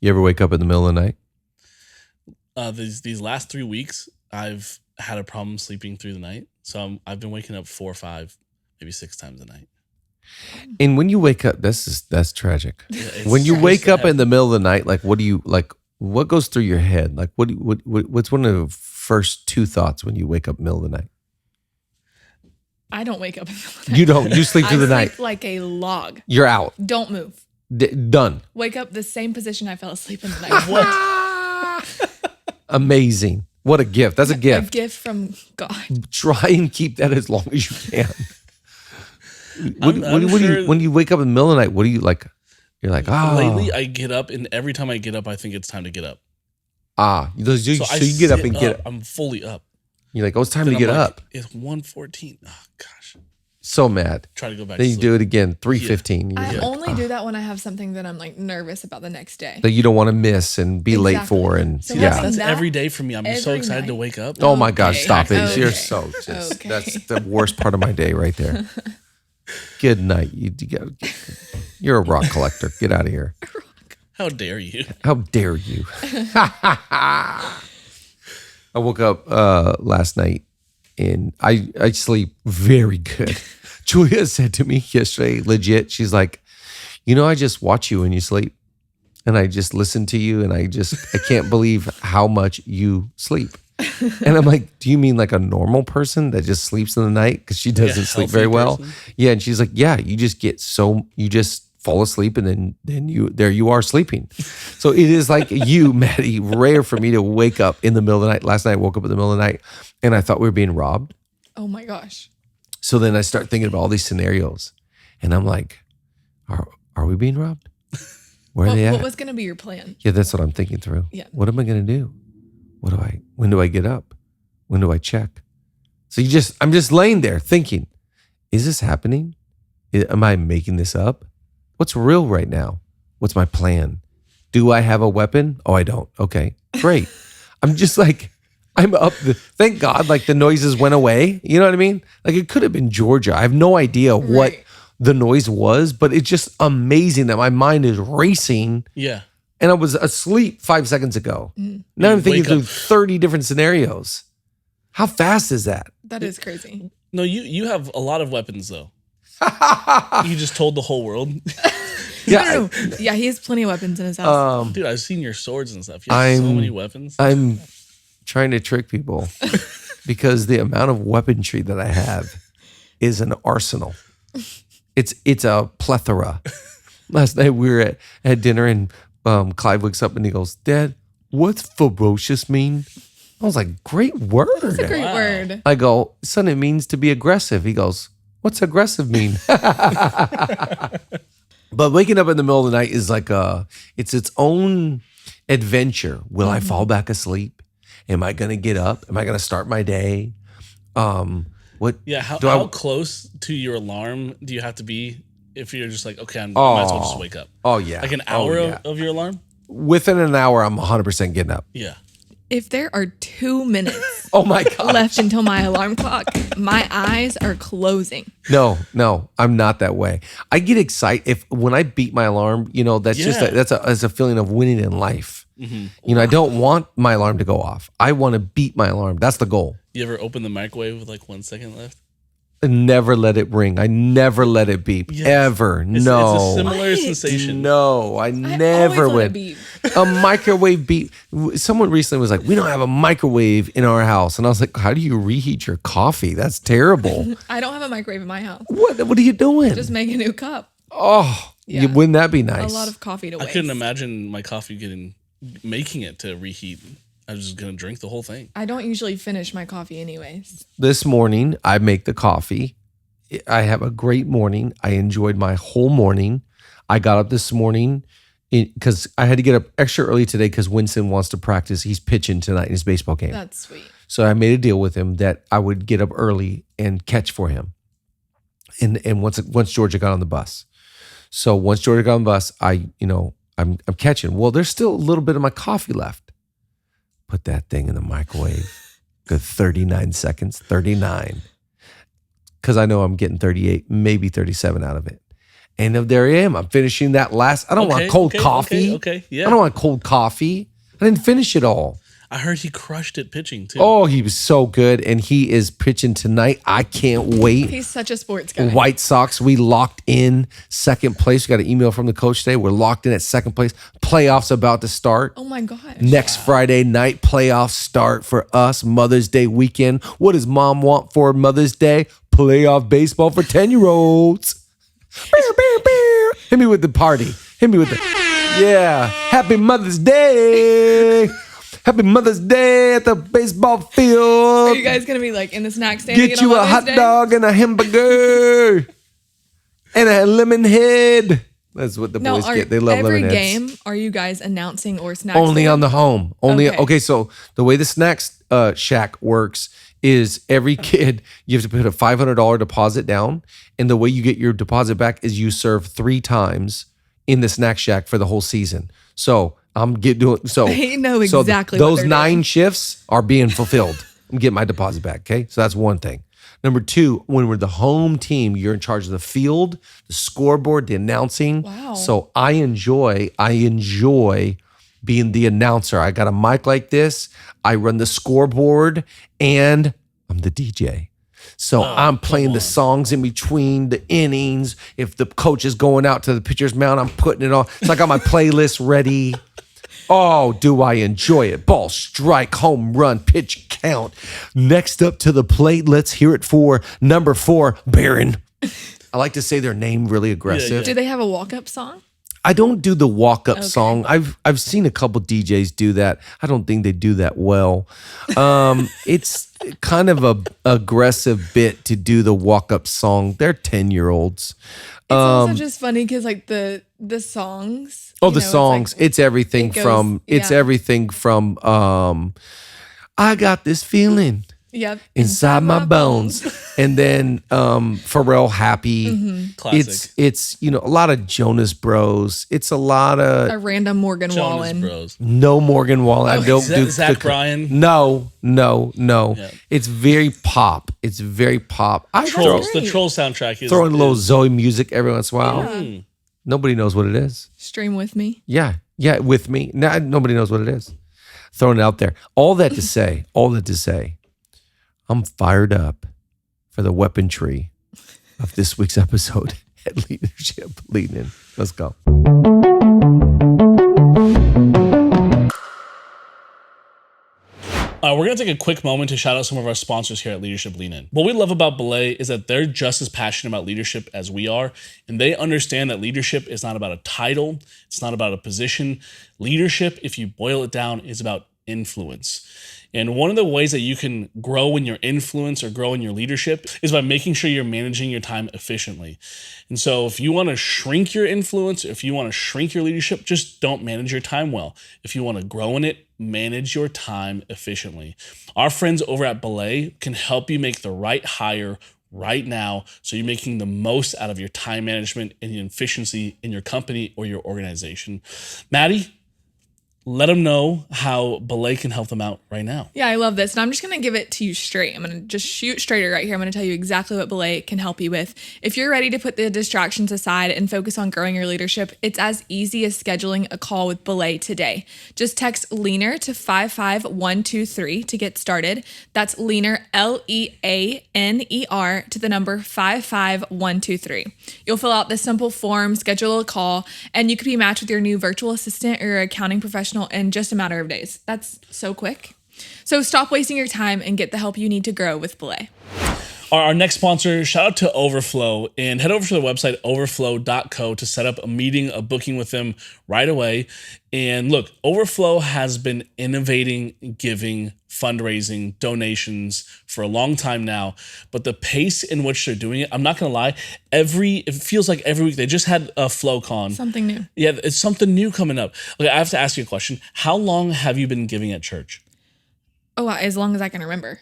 You ever wake up in the middle of the night? These last 3 weeks, I've had a problem sleeping through the night. So I've been waking up 4 or 5, maybe 6 times a night. And when you wake up, that's tragic. Yeah, When you wake up in the middle of the night, like what goes through your head? Like what's one of the first 2 thoughts when you wake up in the middle of the night? I don't wake up in the middle of the night. You don't. You sleep through the night. Sleep like a log. You're out. Don't move. Done. Wake up the same position I fell asleep in the night. What? Amazing. What a gift. That's a gift. A gift from God. Try and keep that as long as you can. I'm sure when you wake up in the middle of the night, what do you like? You're like, Lately, I get up, and every time I get up, I think it's time to get up. So you get up and get up. I'm fully up. You're like, oh, it's time to get up. It's 1:14. Oh, gosh. So mad. Try to go back Then to you sleep. do it again, 3:15. I only do that when I have something that I'm like nervous about the next day. That you don't want to miss and be late for. And So That's every day for me. I'm so every excited night. to wake up. Oh my gosh, stop it. Okay. You're so just, that's the worst part of my day right there. Good night. You're a rock collector. Get out of here. How dare you? How dare you? I woke up last night and I sleep very good. Julia said to me yesterday, legit, she's like, I just watch you when you sleep. And I just listen to you and I can't believe how much you sleep. And I'm like, do you mean like a normal person that just sleeps in the night? Because she doesn't sleep very well. Person. Yeah. And she's like, yeah, you just fall asleep and then you are sleeping. So it is like you, Maddie, rare for me to wake up in the middle of the night. Last night I woke up in the middle of the night and I thought we were being robbed. Oh my gosh. So then I start thinking about all these scenarios and I'm like, are we being robbed? Where are they at? What was going to be your plan? Yeah, that's what I'm thinking through. Yeah. What am I going to do? When do I get up? When do I check? So I'm just laying there thinking, is this happening? Am I making this up? What's real right now? What's my plan? Do I have a weapon? Oh, I don't. Okay, great. I'm just like, I'm up. Thank God, like the noises went away. You know what I mean? Like it could have been Georgia. I have no idea what the noise was, but it's just amazing that my mind is racing. Yeah. And I was asleep 5 seconds ago. Now I'm thinking through 30 different scenarios. How fast is that? That is crazy. No, you have a lot of weapons though. You just told the whole world. Yeah. Yeah, he has plenty of weapons in his house. Dude, I've seen your swords and stuff. You have so many weapons. I'm trying to trick people because the amount of weaponry that I have is an arsenal. It's a plethora. Last night we were at dinner and Clive wakes up and he goes, Dad, what's ferocious mean? I was like, great word. That's a great word. I go, son, it means to be aggressive. He goes, what's aggressive mean? But waking up in the middle of the night is like it's its own adventure. Will I fall back asleep? Am I going to get up? Am I going to start my day? How close to your alarm do you have to be if you're just like, okay, I might as well just wake up? Oh, yeah. Like an hour of your alarm? Within an hour, I'm 100% getting up. Yeah. If there are 2 minutes Oh, my God. left until my alarm clock, my eyes are closing. No, I'm not that way. I get excited when I beat my alarm. That's just that's a feeling of winning in life. Mm-hmm. I don't want my alarm to go off. I want to beat my alarm. That's the goal. You ever open the microwave with like 1 second left? I never let it ring. I never let it beep. Yes. Ever. No. It's a similar sensation. No, I never would. A microwave beep. Someone recently was like, we don't have a microwave in our house. And I was like, how do you reheat your coffee? That's terrible. I don't have a microwave in my house. What are you doing? Just make a new cup. Oh, Yeah. Wouldn't that be nice? A lot of coffee to waste. I couldn't imagine my coffee making it to reheat. I was just going to drink the whole thing. I don't usually finish my coffee anyways. This morning, I make the coffee. I have a great morning. I enjoyed my whole morning. I got up this morning because I had to get up extra early today because Winston wants to practice. He's pitching tonight in his baseball game. That's sweet. So I made a deal with him that I would get up early and catch for him. And once Georgia got on the bus. So once Georgia got on the bus, I'm catching. Well, there's still a little bit of my coffee left. Put that thing in the microwave. Good 39 seconds, 39. Because I know I'm getting 38, maybe 37 out of it. And there I am. I'm finishing that last. I don't want cold coffee. Okay, yeah. I don't want cold coffee. I didn't finish it all. I heard he crushed it pitching too. Oh, he was so good. And he is pitching tonight. I can't wait. He's such a sports guy. White Sox, we locked in second place. We got an email from the coach today. We're locked in at second place. Playoffs about to start. Oh my gosh. Next Friday night, playoffs start for us. Mother's Day weekend. What does mom want for Mother's Day? Playoff baseball for 10-year-olds. Hit me with the party. Hit me with the, yeah. Happy Mother's Day. Happy Mother's Day at the baseball field. Are you guys going to be like in the snack stand? Get you a hot dog and a hamburger and a lemon head. That's what the boys get. They love lemon heads. Every game, are you guys announcing or snacks? Only on the home. Only Okay. So the way the snacks shack works is every kid, you have to put a $500 deposit down, and the way you get your deposit back is you serve 3 times in the snack shack for the whole season. So They know exactly So what those they're 9 doing. shifts are being fulfilled. I'm getting my deposit back. Okay, so that's one thing. Number 2, when we're the home team, you're in charge of the field, the scoreboard, the announcing. Wow. So I enjoy being the announcer. I got a mic like this. I run the scoreboard, and I'm the DJ. So I'm playing the songs in between the innings. If the coach is going out to the pitcher's mound, I'm putting it on. So I got my playlist ready. Oh, do I enjoy it. Ball strike, home run, pitch count. Next up to the plate, let's hear it for number 4, Baron. I like to say their name really aggressive. Do they have a walk-up song? I don't do the walk-up song. I've seen a couple DJs do that. I don't think they do that well. It's kind of a aggressive bit to do the walk-up song. They're 10-year-olds. It's also just funny because like the songs. Oh, the songs. It's everything from I got this feeling Yep. inside my bones. And then Pharrell Happy. Classic. It's a lot of Jonas Bros. It's a lot of A random Morgan Jonas Wallen. Bros. no Morgan Wallen. I don't do Zach Bryan. No. Yeah. It's very pop. It's very pop. I Trolls. great. The Troll soundtrack is throw in a little Zoe music every once in a while. Nobody knows what it is. Stream with me. Yeah, with me. Nobody knows what it is. Throwing it out there. All that to say, I'm fired up for the weaponry of this week's episode at Leadership Leading In. Let's go. We're going to take a quick moment to shout out some of our sponsors here at Leadership Lean In. What we love about BELAY is that they're just as passionate about leadership as we are, and they understand that leadership is not about a title, it's not about a position. Leadership, if you boil it down, is about influence. And one of the ways that you can grow in your influence or grow in your leadership is by making sure you're managing your time efficiently. And so if you want to shrink your influence, if you want to shrink your leadership, just don't manage your time well. If you want to grow in it, manage your time efficiently. Our friends over at BELAY can help you make the right hire right now so you're making the most out of your time management and your efficiency in your company or your organization. Maddie, let them know how BELAY can help them out right now. Yeah, I love this. And I'm just going to give it to you straight. I'm going to just shoot straighter right here. I'm going to tell you exactly what BELAY can help you with. If you're ready to put the distractions aside and focus on growing your leadership, it's as easy as scheduling a call with BELAY today. Just text LEANER to 55123 to get started. That's LEANER, LEANER, to the number 55123. You'll fill out this simple form, schedule a call, and you could be matched with your new virtual assistant or your accounting professional in just a matter of days. That's so quick. So stop wasting your time and get the help you need to grow with BELAY. Our next sponsor, shout out to Overflow, and head over to the website overflow.co to set up a meeting, a booking with them right away. And look, Overflow has been innovating, giving, fundraising, donations for a long time now, but the pace in which they're doing it, I'm not going to lie, it feels like every week they just had a FlowCon. Something new. Yeah, it's something new coming up. Okay, I have to ask you a question. How long have you been giving at church? Oh, as long as I can remember.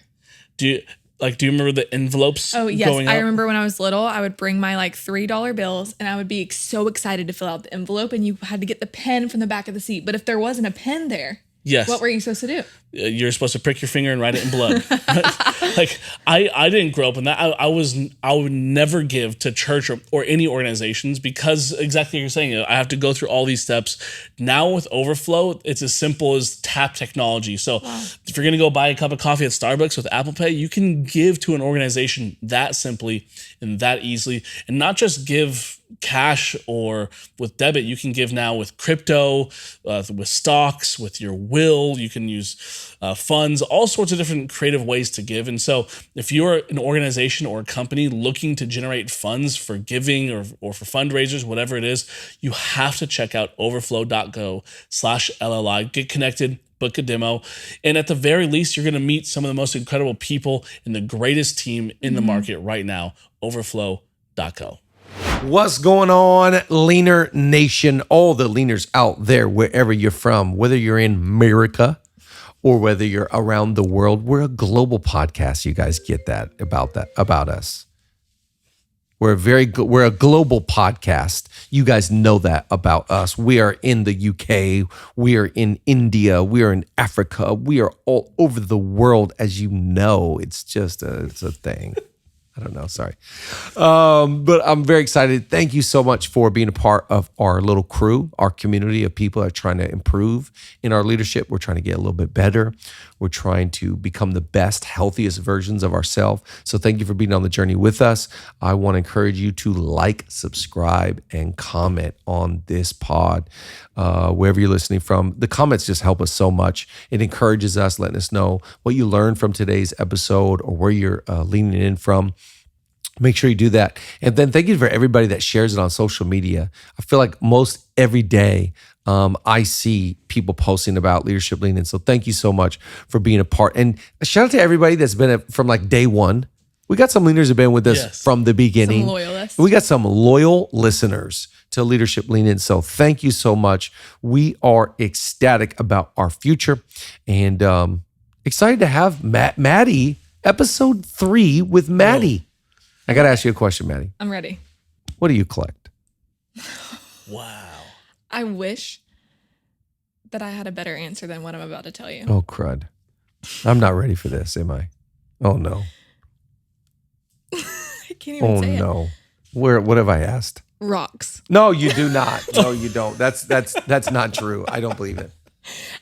Do you remember the envelopes? Oh, yes. Going I out? remember when I was little, I would bring my like $3 bills and I would be so excited to fill out the envelope, and you had to get the pen from the back of the seat. But if there wasn't a pen there, Yes. What were you supposed to do? You're supposed to prick your finger and write it in blood. Like I didn't grow up in that. I would never give to church or any organizations because exactly what you're saying. I have to go through all these steps. Now with Overflow, it's as simple as tap technology. So if you're gonna go buy a cup of coffee at Starbucks with Apple Pay, you can give to an organization that simply and that easily, and not just give cash or with debit. You can give now with crypto, with stocks, with your will. You can use funds, all sorts of different creative ways to give. And so if you're an organization or a company looking to generate funds for giving or for fundraisers, whatever it is, you have to check out overflow.go/LLI. Get connected, book a demo. And at the very least, you're going to meet some of the most incredible people and the greatest team in the market right now, overflow.co. What's going on, Leaner Nation? All the leaners out there, wherever you're from, whether you're in America or whether you're around the world, we're a global podcast. You guys get that about us. We're a global podcast. You guys know that about us. We are in the UK. We are in India. We are in Africa. We are all over the world, as you know. It's just it's a thing. I don't know. Sorry. But I'm very excited. Thank you so much for being a part of our little crew, our community of people that are trying to improve in our leadership. We're trying to get a little bit better. We're trying to become the best, healthiest versions of ourselves. So thank you for being on the journey with us. I want to encourage you to like, subscribe, and comment on this pod, wherever you're listening from. The comments just help us so much. It encourages us, letting us know what you learned from today's episode or where you're leaning in from. Make sure you do that. And then thank you for everybody that shares it on social media. I feel like most every day I see people posting about Leadership Lean-In. So thank you so much for being a part. And a shout out to everybody that's been from like day one. We got some leaders who have been with us from the beginning. Some loyalists. We got some loyal listeners to Leadership Lean-In. So thank you so much. We are ecstatic about our future and excited to have Madi, episode 3 with Madi. I got to ask you a question, Madi. I'm ready. What do you collect? Wow. I wish that I had a better answer than what I'm about to tell you. Oh, crud. I'm not ready for this, am I? Oh, no. I can't even say no. What have I asked? Rocks. No, you do not. No, you don't. That's not true. I don't believe it.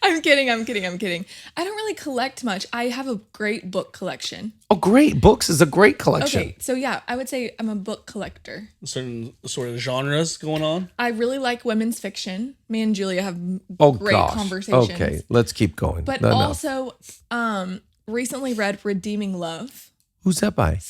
I'm kidding. I don't really collect much. I have a great book collection. Oh, great. Books is a great collection. Okay, so yeah, I would say I'm a book collector. Certain sort of genres going on. I really like women's fiction. Me and Julia have great conversations. Okay, let's keep going. But also, recently read Redeeming Love. Who's that by?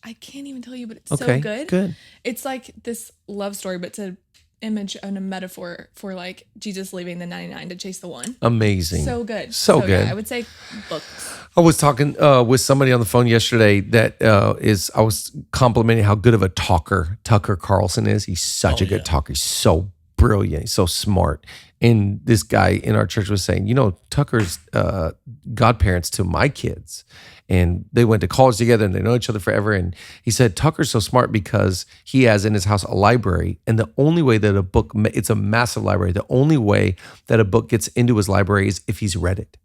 I can't even tell you, but it's so good. Good. It's like this love story, but it's an image and a metaphor for like Jesus leaving the 99 to chase the one. Amazing. So good. So good. Yeah, I would say books. I was talking with somebody on the phone yesterday that I was complimenting how good of a talker Tucker Carlson is. He's such a good talker. He's so brilliant. He's so smart. And this guy in our church was saying, Tucker's godparents to my kids. And they went to college together and they know each other forever. And he said, Tucker's so smart because he has in his house a library. And the only way that a book, it's a massive library. The only way that a book gets into his library is if he's read it.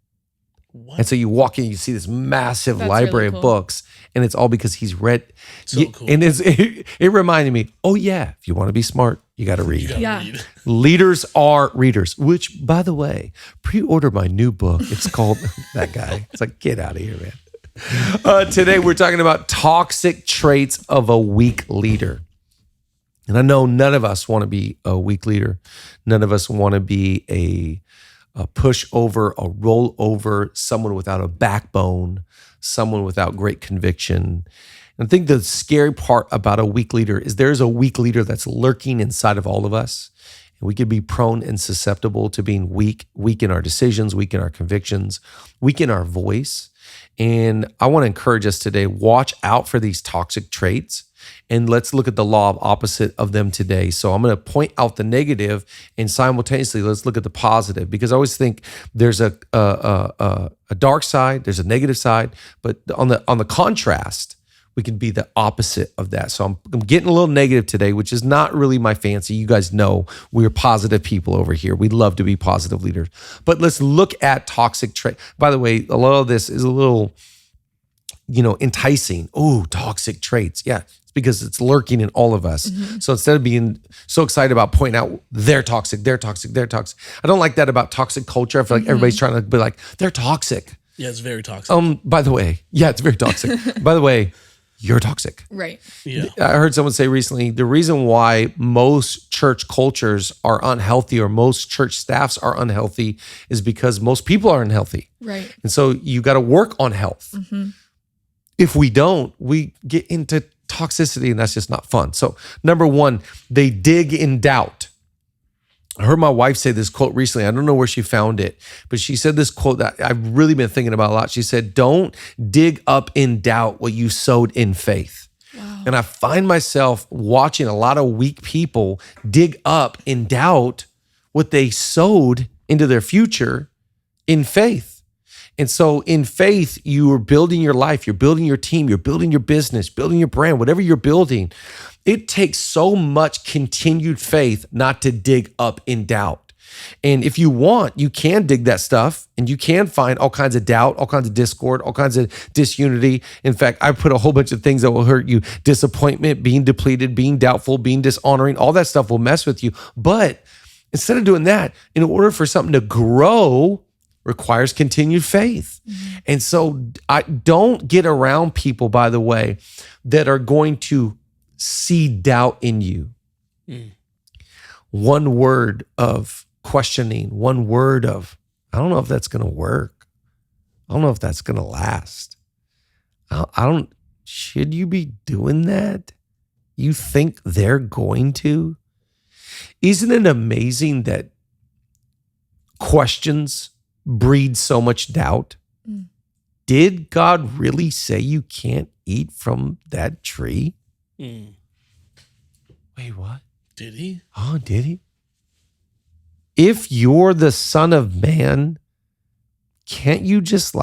What? And so you walk in, you see this massive library of books, and it's all because he's read. So cool. And it reminded me, oh yeah, if you want to be smart, you got to read. Read. Leaders are readers, which, by the way, pre-order my new book. It's called, that guy. It's like, get out of here, man. Today, we're talking about toxic traits of a weak leader. And I know none of us want to be a weak leader. None of us want to be a pushover, a rollover, someone without a backbone, someone without great conviction. And I think the scary part about a weak leader is there's a weak leader that's lurking inside of all of us. And we could be prone and susceptible to being weak in our decisions, weak in our convictions, weak in our voice. And I want to encourage us today, watch out for these toxic traits. And let's look at the law of opposite of them today. So I'm going to point out the negative and simultaneously let's look at the positive, because I always think there's a dark side, there's a negative side, but on the contrast, we can be the opposite of that. So I'm getting a little negative today, which is not really my fancy. You guys know we're positive people over here. We love to be positive leaders. But let's look at toxic trait. By the way, a lot of this is a little, enticing. Oh, toxic traits. Yeah, it's because it's lurking in all of us. So instead of being so excited about pointing out they're toxic, I don't like that about toxic culture. I feel like everybody's trying to be like, they're toxic. Yeah, it's very toxic. By the way, yeah, it's very toxic. By the way, you're toxic. Right. Yeah. I heard someone say recently, the reason why most church cultures are unhealthy or most church staffs are unhealthy is because most people are unhealthy. Right. And so you got to work on health. If we don't, we get into toxicity and that's just not fun. So number one, they dig in doubt. I heard my wife say this quote recently. I don't know where she found it, but she said this quote that I've really been thinking about a lot. She said, don't dig up in doubt what you sowed in faith. Wow. And I find myself watching a lot of weak people dig up in doubt what they sowed into their future in faith. And so in faith, you are building your life, you're building your team, you're building your business, building your brand, whatever you're building. It takes so much continued faith not to dig up in doubt. And if you want, you can dig that stuff and you can find all kinds of doubt, all kinds of discord, all kinds of disunity. In fact, I put a whole bunch of things that will hurt you. Disappointment, being depleted, being doubtful, being dishonoring, all that stuff will mess with you. But instead of doing that, in order for something to grow, requires continued faith. And so I don't get around people, by the way, that are going to see doubt in you. One word of questioning, one word of, I don't know if that's going to work. I don't know if that's going to last. Should you be doing that? You think they're going to? Isn't it amazing that questions breed so much doubt? Did God really say you can't eat from that tree? Wait, what? Did he? Oh, did he? If you're the Son of Man, can't you just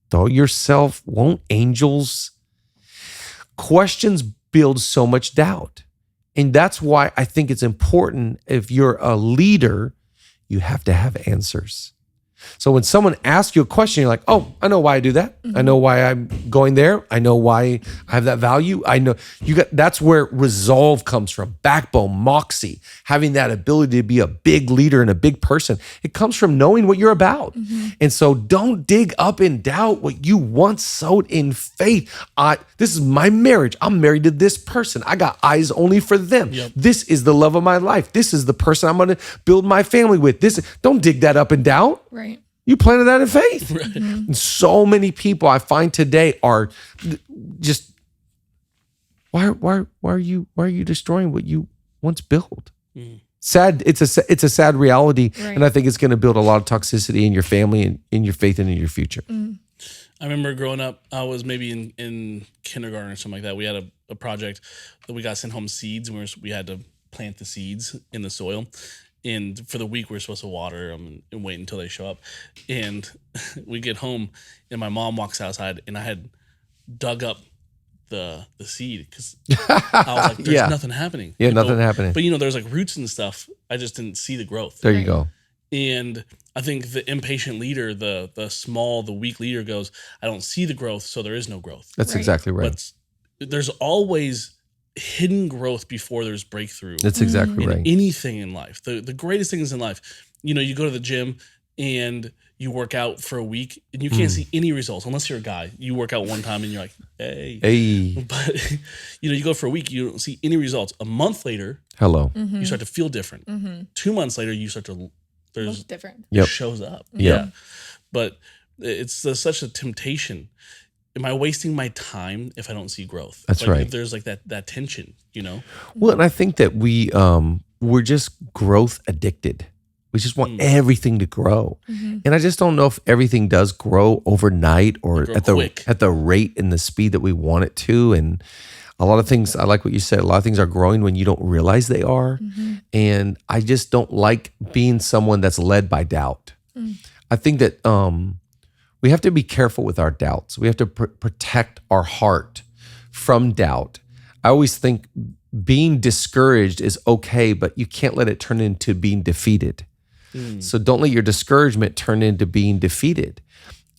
throw yourself? Won't angels? Questions build so much doubt. And that's why I think it's important, if you're a leader, you have to have answers. So when someone asks you a question, you're like, oh, I know why I do that. I know why I'm going there. I know why I have that value. I know that's where resolve comes from. Backbone, moxie, having that ability to be a big leader and a big person. It comes from knowing what you're about. And so don't dig up in doubt what you once sowed in faith. This is my marriage. I'm married to this person. I got eyes only for them. Yep. This is the love of my life. This is the person I'm going to build my family with. Don't dig that up in doubt. Right. You planted that in faith. Right. And so many people I find today are just, why are you destroying what you once built? Sad. It's a sad reality. Right. And I think it's going to build a lot of toxicity in your family and in your faith and in your future. I remember growing up, I was maybe in kindergarten or something like that. We had a project that we got sent home seeds, and we had to plant the seeds in the soil. And for the week, we were supposed to water them and wait until they show up. And we get home, and my mom walks outside, and I had dug up the seed because I was like, there's nothing happening. Yeah, nothing happening. But, there's roots and stuff. I just didn't see the growth. There you go. And I think the impatient leader, the weak leader goes, I don't see the growth, so there is no growth. That's exactly right. But there's always hidden growth before there's breakthrough. That's exactly right. Anything in life. The greatest things in life. You go to the gym and you work out for a week and you can't see any results unless you're a guy. You work out one time and you're like, hey. But you go for a week, you don't see any results. A month later, you start to feel different. 2 months later, you start to Look different. it shows up. Yeah. But it's such a temptation. Am I wasting my time if I don't see growth? That's right. If there's that tension, Well, and I think that we're just growth addicted. We just want everything to grow. And I just don't know if everything does grow overnight or at the rate and the speed that we want it to. And a lot of things, I like what you said, a lot of things are growing when you don't realize they are. And I just don't like being someone that's led by doubt. I think that we have to be careful with our doubts. We have to protect our heart from doubt. I always think being discouraged is okay, but you can't let it turn into being defeated. So don't let your discouragement turn into being defeated.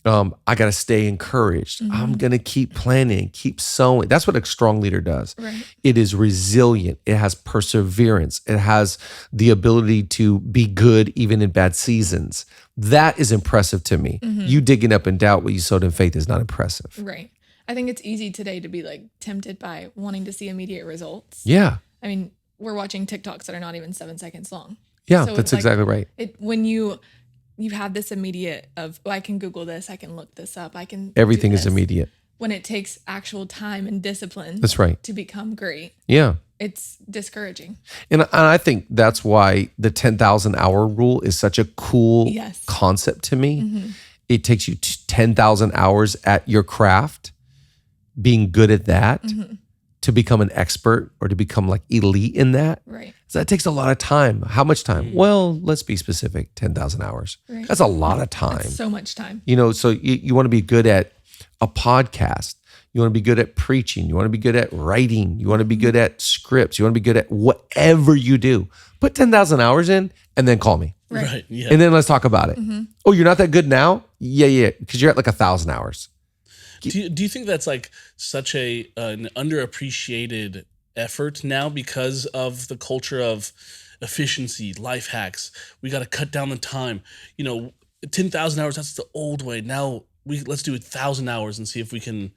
I got to stay encouraged. I'm going to keep planning, keep sowing. That's what a strong leader does. Right. It is resilient. It has perseverance. It has the ability to be good even in bad seasons. That is impressive to me. You digging up in doubt what you sowed in faith is not impressive. Right. I think it's easy today to be like tempted by wanting to see immediate results. Yeah. I mean, we're watching TikToks that are not even 7 seconds long. Yeah, So that's it's like, exactly right. When you have this immediate of, I can Google this, I can look this up, I can Everything do is this. immediate. When it takes actual time and discipline That's right. to become great, Yeah. it's discouraging. And I think that's why the 10,000 hour rule is such a cool Yes. concept to me. It takes you 10,000 hours at your craft, being good at that, to become an expert or to become like elite in that. Right. So that takes a lot of time. How much time? Well, let's be specific, 10,000 hours. Right. That's a lot of time. That's so much time. So you want to be good at a podcast. You want to be good at preaching. You want to be good at writing. You want to be good at scripts. You want to be good at whatever you do. Put 10,000 hours in and then call me. Right. Yeah. And then let's talk about it. Oh, you're not that good now? Yeah. Because you're at like 1,000 hours. Do you think that's like such an underappreciated effort now because of the culture of efficiency, life hacks? We got to cut down the time. 10,000 hours, that's the old way. Now let's do 1,000 hours and see if we can.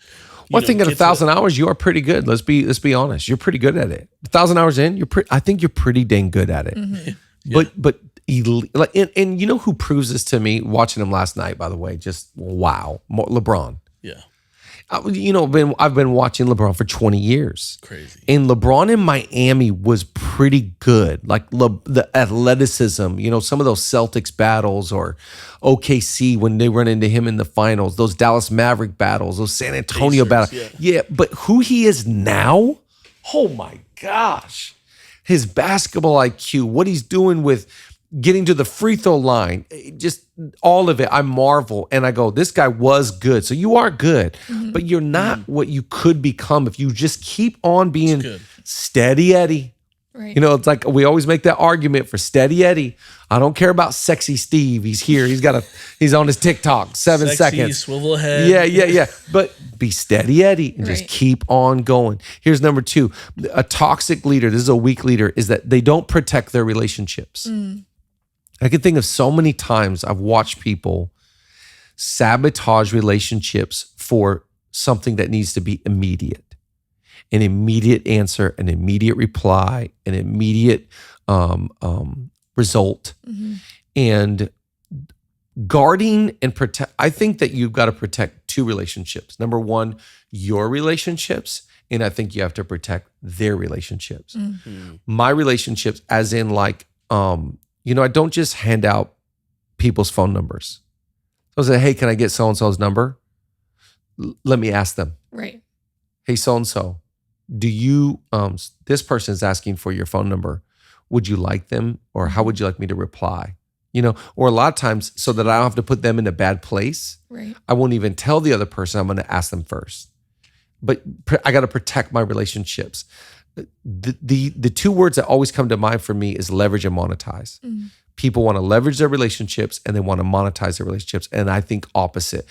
Well, I think at 1,000 hours, you are pretty good. Let's be honest. You're pretty good at it. 1,000 hours in, I think you're pretty dang good at it. But and you know who proves this to me? Watching him last night, by the way, just wow, LeBron. Yeah. I've been watching LeBron for 20 years. Crazy. And LeBron in Miami was pretty good. Like the athleticism, some of those Celtics battles or OKC when they run into him in the finals, those Dallas Maverick battles, those San Antonio Pacers, battles. Yeah, but who he is now, oh my gosh. His basketball IQ, what he's doing with getting to the free throw line, just all of it. I marvel and I go, this guy was good. So you are good, but you're not what you could become if you just keep on being steady Eddie. Right. It's like we always make that argument for steady Eddie. I don't care about sexy Steve. He's here. He's on his TikTok, 7 Sexy, seconds. Swivel head. Yeah. But be steady Eddie and just keep on going. Here's number 2. A toxic leader, this is a weak leader, is that they don't protect their relationships. I can think of so many times I've watched people sabotage relationships for something that needs to be immediate. An immediate answer, an immediate reply, an immediate result. And guarding and protect, I think that you've got to protect 2 relationships. Number 1, your relationships, and I think you have to protect their relationships. My relationships, as in like, I don't just hand out people's phone numbers. I say, hey, can I get so-and-so's number? Let me ask them. Right. Hey, so-and-so, do you, this person's asking for your phone number. Would you like them? Or how would you like me to reply? Or a lot of times so that I don't have to put them in a bad place. Right. I won't even tell the other person. I'm going to ask them first. But I got to protect my relationships. The 2 words that always come to mind for me is leverage and monetize. People want to leverage their relationships and they want to monetize their relationships. And I think opposite.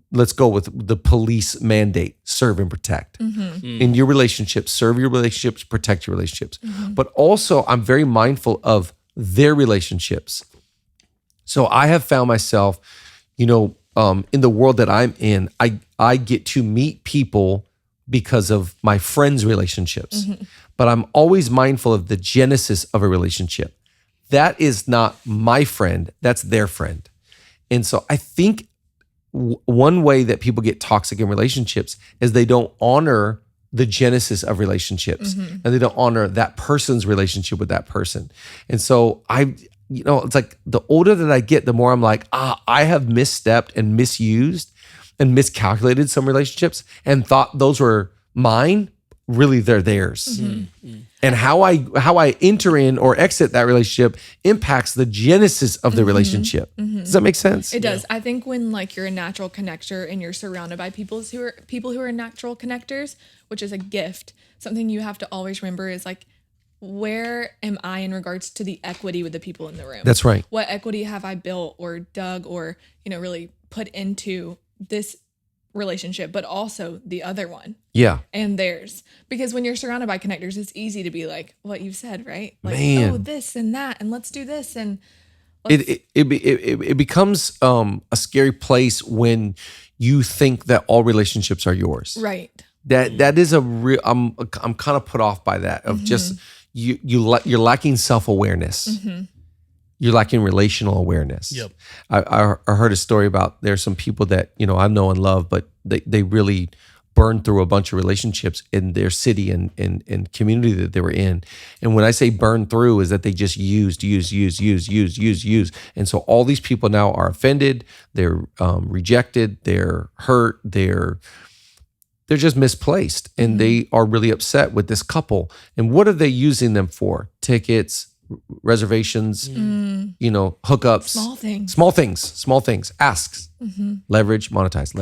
Let's go with the police mandate, serve and protect. In your relationships, serve your relationships, protect your relationships. But also I'm very mindful of their relationships. So I have found myself, in the world that I'm in, I get to meet people because of my friends' relationships. But I'm always mindful of the genesis of a relationship. That is not my friend, that's their friend. And so I think one way that people get toxic in relationships is they don't honor the genesis of relationships and they don't honor that person's relationship with that person. And so it's like the older that I get, the more I'm like, I have misstepped and misused and miscalculated some relationships and thought those were mine really they're theirs. And how I enter in or exit that relationship impacts the genesis of the relationship. Does that make sense? It does. I think when like you're a natural connector and you're surrounded by people who are natural connectors, which is a gift, something you have to always remember is like, where am I in regards to the equity with the people in the room? That's right. What equity have I built or dug or, really put into this relationship, but also the other one Yeah. and theirs? Because when you're surrounded by connectors, it's easy to be like what you said, right? Like, Man. oh, this and that, and let's do this. And It becomes a scary place when you think that all relationships are yours. right. That is a real. I'm kind of put off by that of just you're lacking self-awareness. You're lacking relational awareness. Yep. I heard a story about there's some people that I know and love, but they really burned through a bunch of relationships in their city and community that they were in. And when I say burn through, is that they just used. And so all these people now are offended, they're rejected, they're hurt, they're just misplaced, and they are really upset with this couple. And what are they using them for? Tickets, reservations, hookups. Small things, asks, leverage, monetize.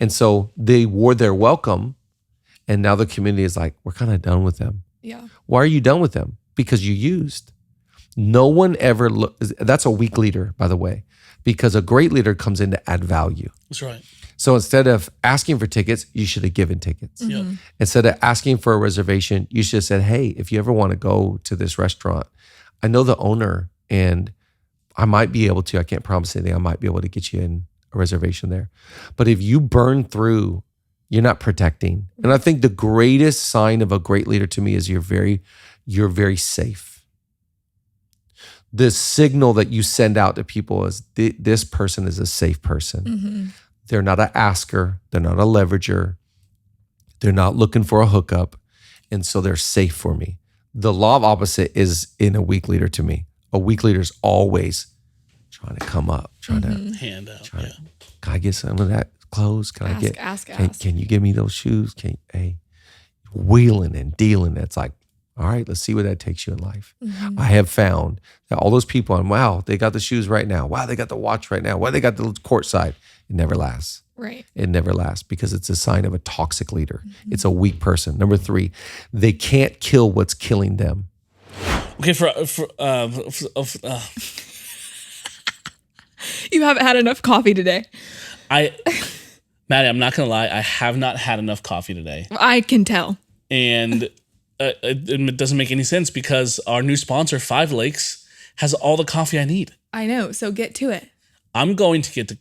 And so they wore their welcome, and now the community is like, we're kind of done with them. Yeah. Why are you done with them? Because you used. No one ever that's a weak leader, by the way, because a great leader comes in to add value. That's right. So instead of asking for tickets, you should have given tickets. Yep. Instead of asking for a reservation, you should have said, hey, if you ever want to go to this restaurant, I know the owner and I might be able to, I can't promise anything, I might be able to get you in a reservation there. But if you burn through, you're not protecting. And I think the greatest sign of a great leader to me is you're very safe. The signal that you send out to people is this person is a safe person. They're not an asker. They're not a leverager. They're not looking for a hookup. And so they're safe for me. The law of opposite is in a weak leader to me. A weak leader is always trying to come up, trying to hand out. Can I get some of that clothes? Can Ask. Can you give me those shoes? Wheeling and dealing. That's like, all right, let's see where that takes you in life. I have found that all those people, and wow, they got the shoes right now. Wow, they got the watch right now. Wow, they got the court side. It never lasts. Right. It never lasts because it's a sign of a toxic leader. It's a weak person. Number 3, they can't kill what's killing them. Okay, You haven't had enough coffee today. Maddie, I'm not gonna lie, I have not had enough coffee today, I can tell. and it doesn't make any sense because our new sponsor, 5 Lakes, has all the coffee I need. I know. So get to it. I'm going to get the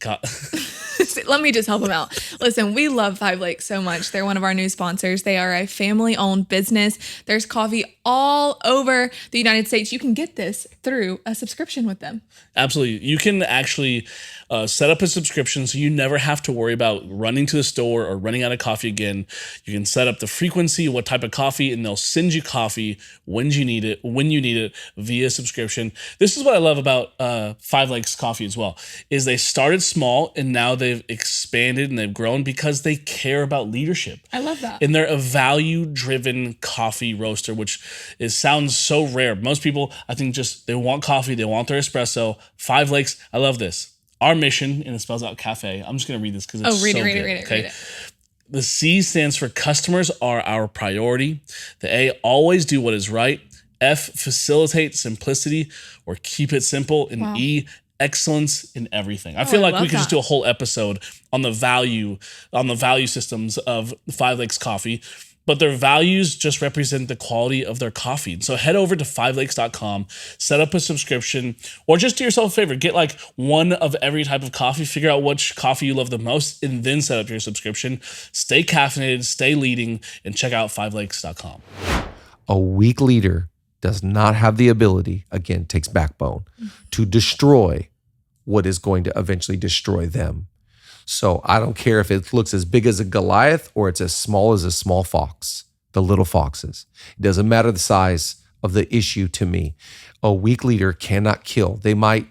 Let me just help them out. Listen, we love 5 Lakes so much. They're one of our new sponsors. They are a family-owned business. There's coffee all over the United States. You can get this through a subscription with them. Absolutely. You can actually set up a subscription so you never have to worry about running to the store or running out of coffee again. You can set up the frequency, what type of coffee, and they'll send you coffee when you need it via subscription. This is what I love about 5 Lakes Coffee as well, is they started small and now they've expanded and they've grown because they care about leadership. I love that. And they're a value-driven coffee roaster, which sounds so rare. Most people, I think, just they want coffee, they want their espresso. 5 Lakes, I love this. Our mission, and it spells out cafe. I'm just going to read this because it's read so it. good. Read it. The C stands for customers are our priority. The A, always do what is right. F, facilitate simplicity or keep it simple. And E, excellence in everything. I feel like we could just do a whole episode on the value systems of 5 Lakes Coffee. But their values just represent the quality of their coffee. So head over to 5lakes.com, set up a subscription, or just do yourself a favor. Get like one of every type of coffee, figure out which coffee you love the most, and then set up your subscription. Stay caffeinated, stay leading, and check out 5lakes.com. A weak leader does not have the ability, again, takes backbone, to destroy what is going to eventually destroy them. So I don't care if it looks as big as a Goliath or it's as small as a small fox, the little foxes. It doesn't matter the size of the issue to me. A weak leader cannot kill. They might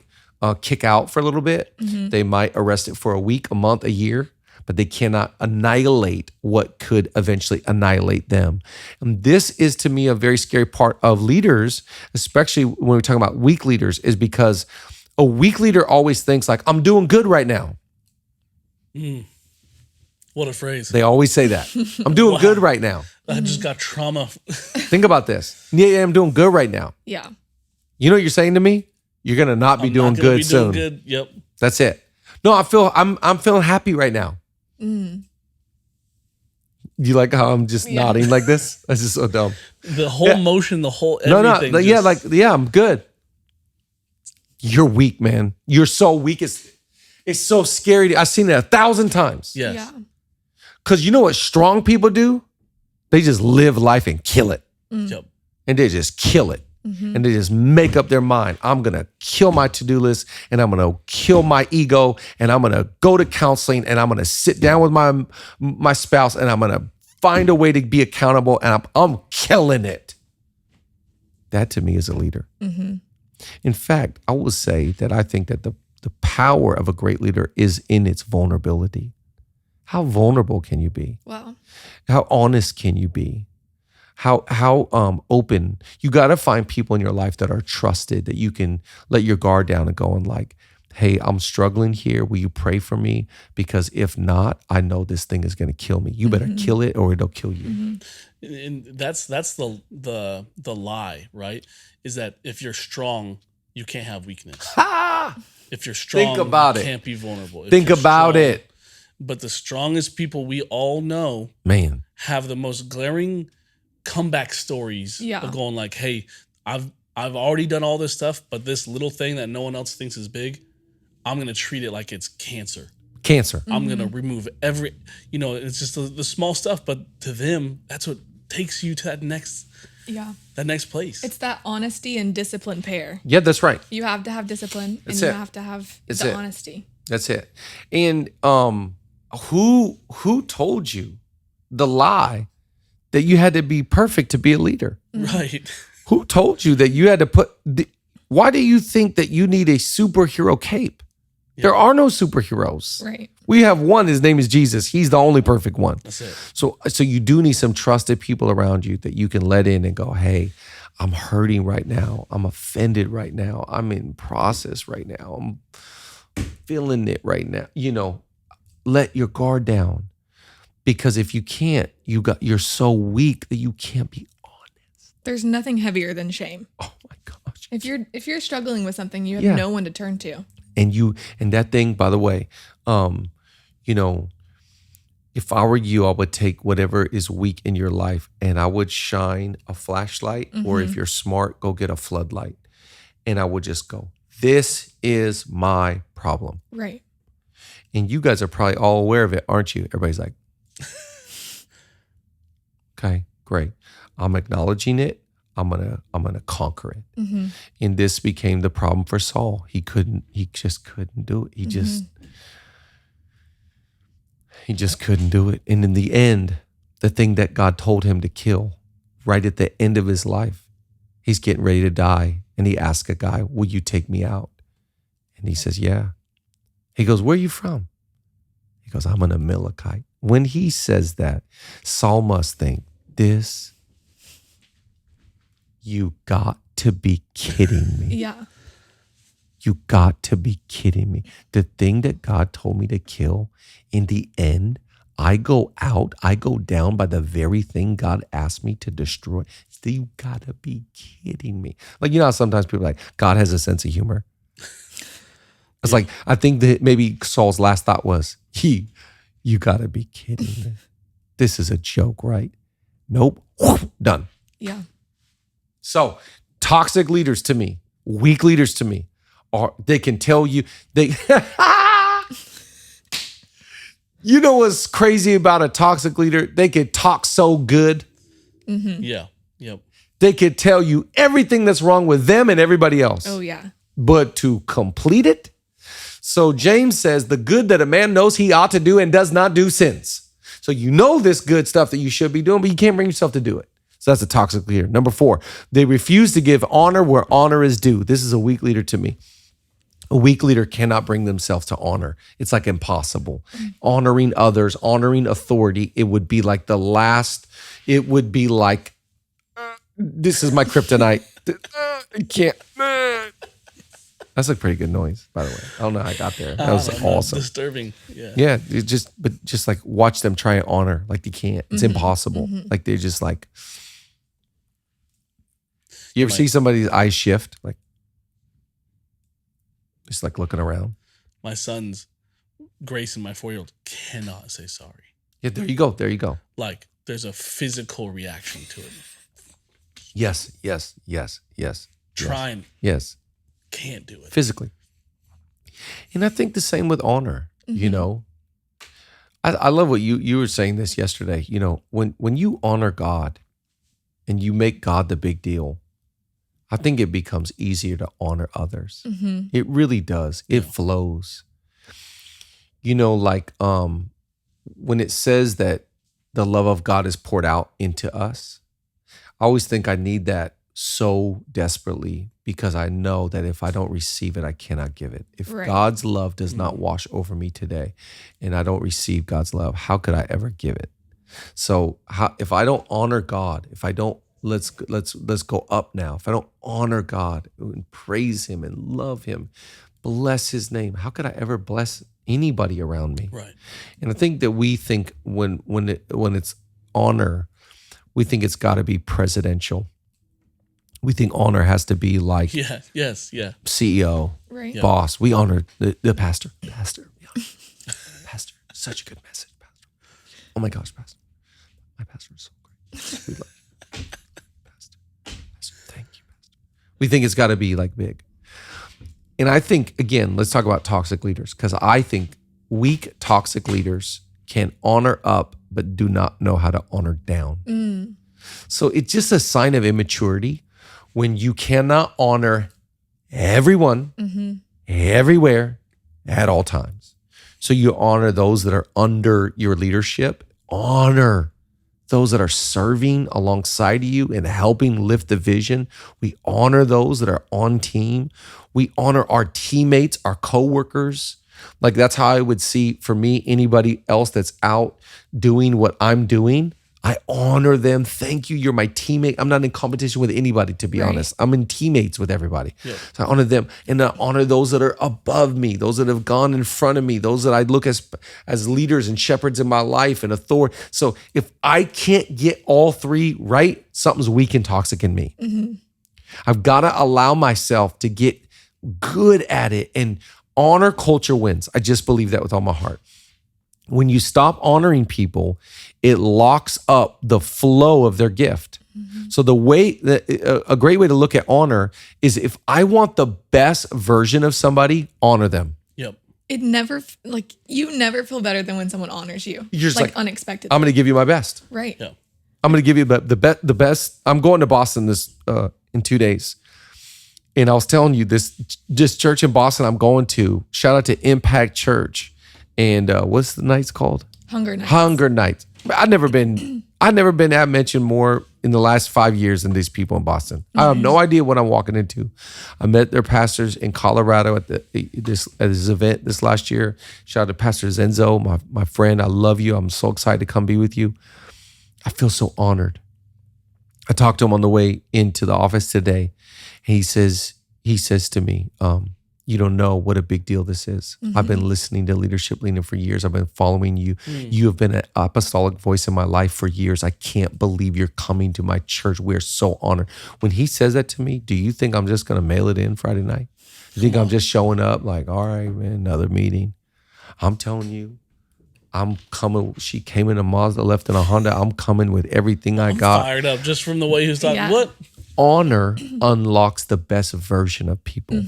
kick out for a little bit. They might arrest it for a week, a month, a year, but they cannot annihilate what could eventually annihilate them. And this is, to me, a very scary part of leaders, especially when we're talking about weak leaders, is because a weak leader always thinks like, I'm doing good right now. What a phrase. They always say that. I'm doing good right now. I just got trauma. Think about this. Yeah, I'm doing good right now. Yeah. You know what you're saying to me? You're gonna not be I'm doing not gonna good be soon. doing good. Yep. That's it. No, I'm feeling happy right now. You like how I'm just nodding like this? That's just so dumb. The whole motion, the whole everything. I'm good. You're weak, man. You're so weak. It's so scary. I've seen it 1,000 times. Yes. Yeah. Because you know what strong people do? They just live life and kill it. Yep. And they just kill it. And they just make up their mind. I'm going to kill my to-do list, and I'm going to kill my ego, and I'm going to go to counseling, and I'm going to sit down with my spouse, and I'm going to find a way to be accountable, and I'm killing it. That to me is a leader. In fact, I will say that I think that the power of a great leader is in its vulnerability. How vulnerable can you be? Wow. How honest can you be? How open. You got to find people in your life that are trusted, that you can let your guard down and go and like, hey, I'm struggling here. Will you pray for me? Because if not, I know this thing is going to kill me. You better kill it or it'll kill you. And that's the lie, right? Is that if you're strong, you can't have weakness. If you're strong, Think about you it. can't be vulnerable. If Think you're about strong- it. But the strongest people we all know Man. have the most glaring comeback stories of going like, hey, I've already done all this stuff, but this little thing that no one else thinks is big, I'm going to treat it like it's cancer. I'm going to remove it's just the small stuff, but to them, that's what takes you to that next place. It's that honesty and discipline pair. Yeah, that's right. You have to have discipline That's and you it. have to have That's the it. honesty. That's it. And who told you the lie that you had to be perfect to be a leader? Right. Who told you that you had to why do you think that you need a superhero cape? There are no superheroes. Right. We have one. His name is Jesus. He's the only perfect one. That's it. So you do need some trusted people around you that you can let in and go, hey, I'm hurting right now. I'm offended right now. I'm in process right now. I'm feeling it right now. Let your guard down. Because if you can't, you're so weak that you can't be honest. There's nothing heavier than shame. Oh my gosh. If you're struggling with something, you have no one to turn to. And that thing, by the way, if I were you, I would take whatever is weak in your life and I would shine a flashlight, or if you're smart, go get a floodlight. And I would just go, this is my problem. Right. And you guys are probably all aware of it, aren't you? Everybody's like, okay, great. I'm acknowledging it. I'm gonna conquer it. And this became the problem for Saul. He just couldn't do it. He just couldn't do it. And in the end, the thing that God told him to kill, right at the end of his life, he's getting ready to die. And he asks a guy, will you take me out? And he says, yeah. He goes, where are you from? He goes, I'm an Amalekite. When he says that, Saul must think, you got to be kidding me. Yeah. You got to be kidding me. The thing that God told me to kill, in the end, I go down by the very thing God asked me to destroy. You gotta be kidding me. Like, how sometimes people are like, God has a sense of humor. It's like, I think that maybe Saul's last thought was, you gotta be kidding me. This is a joke, right? Nope. Done. Yeah. So toxic leaders to me, weak leaders to me, they can tell you, you know what's crazy about a toxic leader? They could talk so good. Yeah. Yep. They could tell you everything that's wrong with them and everybody else. Oh, yeah. But to complete it, so James says, the good that a man knows he ought to do and does not do sins. So you know this good stuff that you should be doing, but you can't bring yourself to do it. So that's a toxic leader. Number 4, they refuse to give honor where honor is due. This is a weak leader to me. A weak leader cannot bring themselves to honor. It's like impossible. Honoring others, honoring authority, it would be like it would be like, this is my kryptonite. I can't. That's a pretty good noise, by the way. I don't know how I got there. That was awesome. Disturbing. Yeah. Yeah. But just like watch them try and honor. Like they can't. It's impossible. Like they're just like, you ever see somebody's eyes shift? Like, just like looking around. My son's, Grayson, my 4-year-old, cannot say sorry. Yeah, there you go. There you go. Like there's a physical reaction to it. Yes. Trying. Yes. Can't do it. Physically. And I think the same with honor, you know. I love what you were saying this yesterday. You know, when you honor God and you make God the big deal, I think it becomes easier to honor others. It really does. It flows. You know, like when it says that the love of God is poured out into us, I always think I need that so desperately because I know that if I don't receive it, I cannot give it. If God's love does not wash over me today and I don't receive God's love, how could I ever give it? So if I don't honor God, if I don't, let's go up now. If I don't honor God and praise him and love him, bless his name, how could I ever bless anybody around me? Right. And I think that we think when it's honor, we think it's got to be presidential. We think honor has to be like CEO, boss. We honor the pastor. Pastor, such a good message, pastor. Oh my gosh, pastor. My pastor is so great. We love you. Pastor, thank you, pastor. We think it's got to be like big. And I think, again, let's talk about toxic leaders, because I think weak toxic leaders can honor up but do not know how to honor down. So it's just a sign of immaturity when you cannot honor everyone, everywhere, at all times. So you honor those that are under your leadership, honor those that are serving alongside you and helping lift the vision. We honor those that are on team. We honor our teammates, our coworkers. Like that's how I would see, for me, anybody else that's out doing what I'm doing, I honor them. Thank you. You're my teammate. I'm not in competition with anybody, to be honest. I'm in teammates with everybody. Yeah. So I honor them. And I honor those that are above me, those that have gone in front of me, those that I look as leaders and shepherds in my life and authority. So if I can't get all three right, something's weak and toxic in me. I've got to allow myself to get good at it, and honor culture wins. I just believe that with all my heart. When you stop honoring people, it locks up the flow of their gift. So a great way to look at honor is, if I want the best version of somebody, honor them. Yep. It never, like, you never feel better than when someone honors you. You're just like unexpectedly. I'm going to give you my best. Right. Yeah. I'm going to give you the best. I'm going to Boston in 2 days. And I was telling you this church in Boston I'm going to, shout out to Impact Church. And what's the nights called? Hunger Nights. Hunger Nights. I've never been at mentioned more in the last 5 years than these people in Boston. I have no idea what I'm walking into. I met their pastors in Colorado at this event this last year. Shout out to Pastor Zenzo, my friend. I love you. I'm so excited to come be with you. I feel so honored. I talked to him on the way into the office today. And he says to me, you don't know what a big deal this is. I've been listening to Leadership Leaning for years. I've been following you. You have been an apostolic voice in my life for years. I can't believe you're coming to my church. We're so honored. When he says that to me, do you think I'm just going to mail it in Friday night? You think I'm just showing up like, all right, man, another meeting? I'm telling you, I'm coming. She came in a Mazda, left in a Honda. I'm coming with everything I got. Fired up just from the way he was talking. Yeah. What? Honor unlocks the best version of people.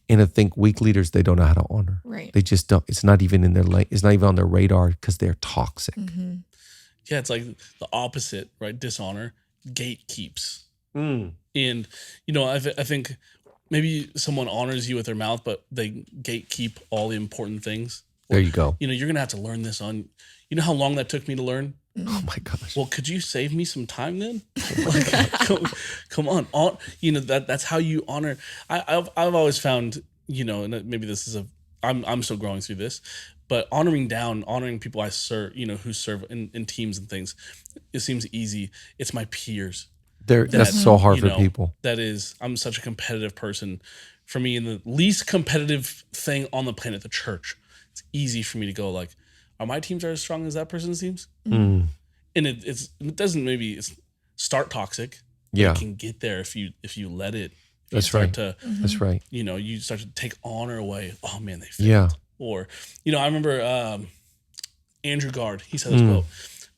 And I think weak leaders, they don't know how to honor. Right. They just don't. It's not even in their it's not even on their radar because they're toxic. Yeah, it's like the opposite, right? Dishonor, gatekeeps. And, I think maybe someone honors you with their mouth, but they gatekeep all the important things. There you go. You're going to have to learn this on, you know how long that took me to learn? Oh my gosh. Well, could you save me some time then? Come on. That's how you honor. I've always found and maybe this is I'm still growing through this, but honoring people I serve, who serve in teams and things, it seems easy. It's my peers. That's so hard for people. I'm such a competitive person. For me, in the least competitive thing on the planet, the church, it's easy for me to go like, are my teams as strong as that person's teams? And it doesn't maybe start toxic. Yeah. It can get there if you let it. That's right. That's right. You start to take honor away. Oh man, they failed. Yeah. Or, I remember Andrew Gard, he said this quote,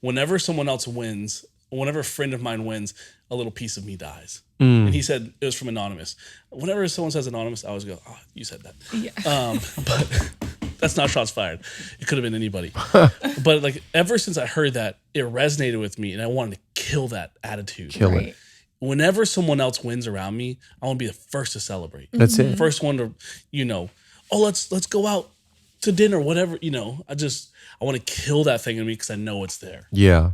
whenever someone else wins, whenever a friend of mine wins, a little piece of me dies. And he said, it was from Anonymous. Whenever someone says Anonymous, I always go, oh, you said that. Yeah. But that's not shots fired. It could have been anybody. But like ever since I heard that, it resonated with me and I wanted to kill that attitude. Kill it. Whenever someone else wins around me, I want to be the first to celebrate. That's it. First one to, let's go out to dinner, whatever, I want to kill that thing in me because I know it's there. Yeah.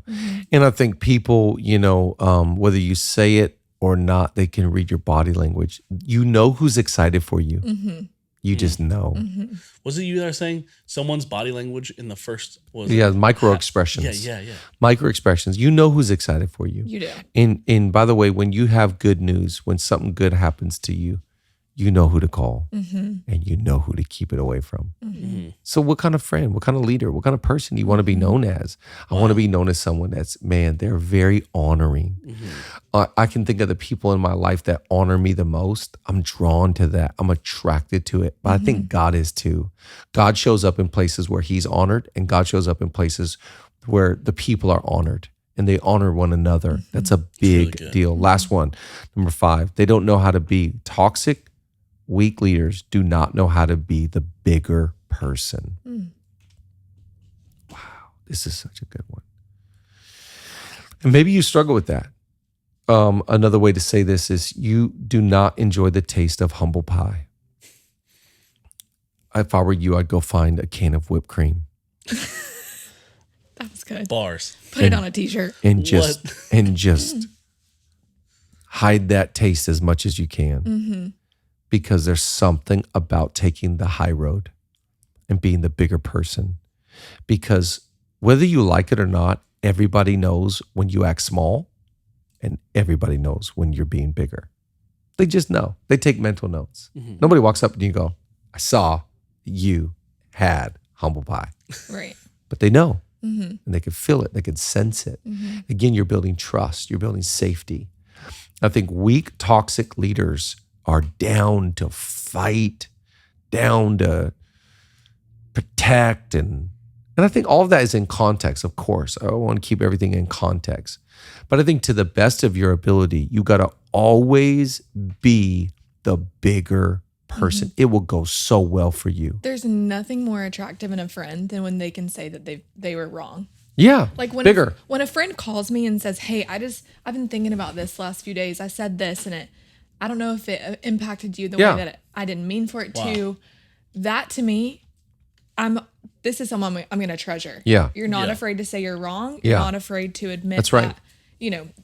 And I think people, whether you say it or not, they can read your body language. You know who's excited for you. You just know. Was it you that were saying someone's body language in the first? Micro expressions. Yeah. Micro expressions. You know who's excited for you. You do. And by the way, when you have good news, when something good happens to you, you know who to call and you know who to keep it away from. So what kind of friend, what kind of leader, what kind of person do you want to be known as? I want to be known as someone that's, they're very honoring. I can think of the people in my life that honor me the most. I'm drawn to that. I'm attracted to it. But I think God is too. God shows up in places where he's honored and God shows up in places where the people are honored. And they honor one another. That's a big deal. Last one, number 5. They don't know how to be toxic. Weak leaders do not know how to be the bigger person. Wow, this is such a good one. And maybe you struggle with that. Another way to say this is you do not enjoy the taste of humble pie. If I were you, I'd go find a can of whipped cream. That was good. Bars. Put it on a t-shirt. And just hide that taste as much as you can. Because there's something about taking the high road and being the bigger person. Because whether you like it or not, everybody knows when you act small and everybody knows when you're being bigger. They just know. They take mental notes. Nobody walks up and you go, I saw you had humble pie. Right. But they know and they can feel it. They can sense it. Again, you're building trust. You're building safety. I think weak, toxic leaders are down to fight, down to protect. And I think all of that is in context, of course. I want to keep everything in context. But I think to the best of your ability, you got to always be the bigger person. It will go so well for you. There's nothing more attractive in a friend than when they can say that they were wrong. Yeah, like bigger. When a friend calls me and says, hey, I've been thinking about this last few days. I said this and I don't know if it impacted you the way that I didn't mean for it to. That to me, this is someone I'm going to treasure. Yeah. You're not afraid to say you're wrong. You're not afraid to admit that,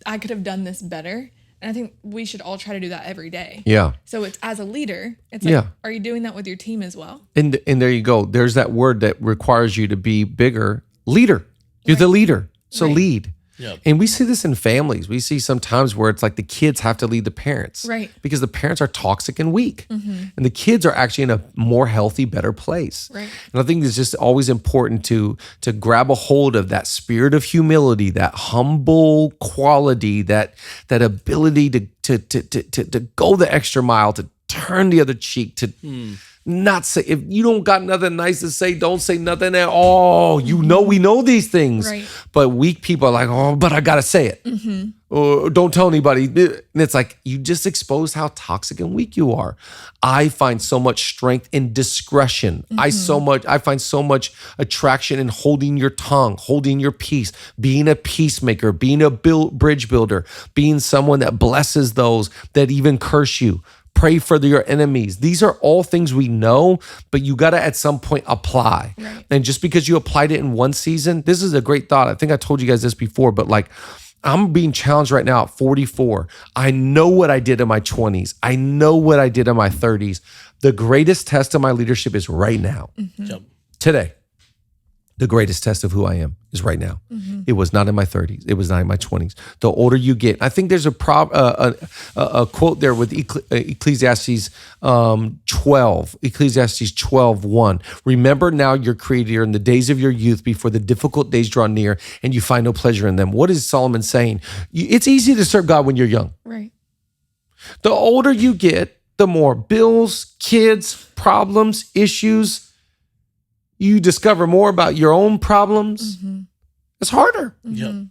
I could have done this better. And I think we should all try to do that every day. Yeah. So it's as a leader, it's like, are you doing that with your team as well? And there you go. There's that word that requires you to be bigger. Leader. You're the leader. So lead. Yep. And we see this in families. We see sometimes where it's like the kids have to lead the parents. Right. Because the parents are toxic and weak. And the kids are actually in a more healthy, better place. Right. And I think it's just always important to grab a hold of that spirit of humility, that humble quality, that ability to go the extra mile, to turn the other cheek, to not say, if you don't got nothing nice to say, don't say nothing at all. We know these things. Right. But weak people are like, oh, but I got to say it. Or don't tell anybody. And it's like, you just exposed how toxic and weak you are. I find so much strength in discretion. I find so much attraction in holding your tongue, holding your peace, being a peacemaker, being a bridge builder, being someone that blesses those that even curse you. Pray for your enemies. These are all things we know, but you got to at some point apply. Right. And just because you applied it in one season, this is a great thought. I think I told you guys this before, but like I'm being challenged right now at 44. I know what I did in my 20s. I know what I did in my 30s. The greatest test of my leadership is right now. Yep. Today. The greatest test of who I am is right now. It was not in my 30s. It was not in my 20s. The older you get, I think there's a quote there with Ecclesiastes 12, Ecclesiastes 12:1. Remember now your Creator in the days of your youth before the difficult days draw near and you find no pleasure in them. What is Solomon saying? It's easy to serve God when you're young. Right. The older you get, the more bills, kids, problems, issues. You discover more about your own problems. It's harder. Yep.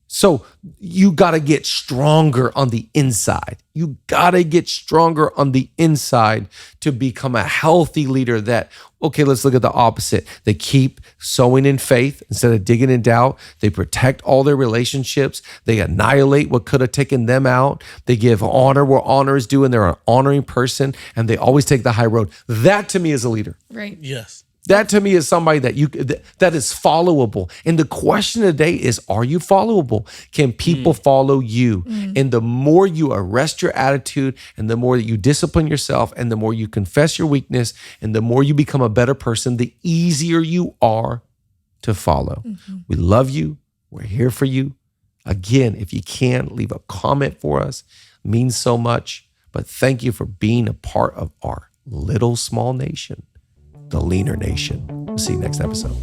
So you got to get stronger on the inside. You got to get stronger on the inside to become a healthy leader that, okay, let's look at the opposite. They keep sowing in faith instead of digging in doubt. They protect all their relationships. They annihilate what could have taken them out. They give honor where honor is due, and they're an honoring person, and they always take the high road. That to me is a leader. Right. Yes. That to me is somebody that is followable. And the question today is, are you followable? Can people follow you? And the more you arrest your attitude and the more that you discipline yourself and the more you confess your weakness and the more you become a better person, the easier you are to follow. We love you. We're here for you. Again, if you can, leave a comment for us. It means so much. But thank you for being a part of our little small nation. The Leaner Nation. We'll see you next episode.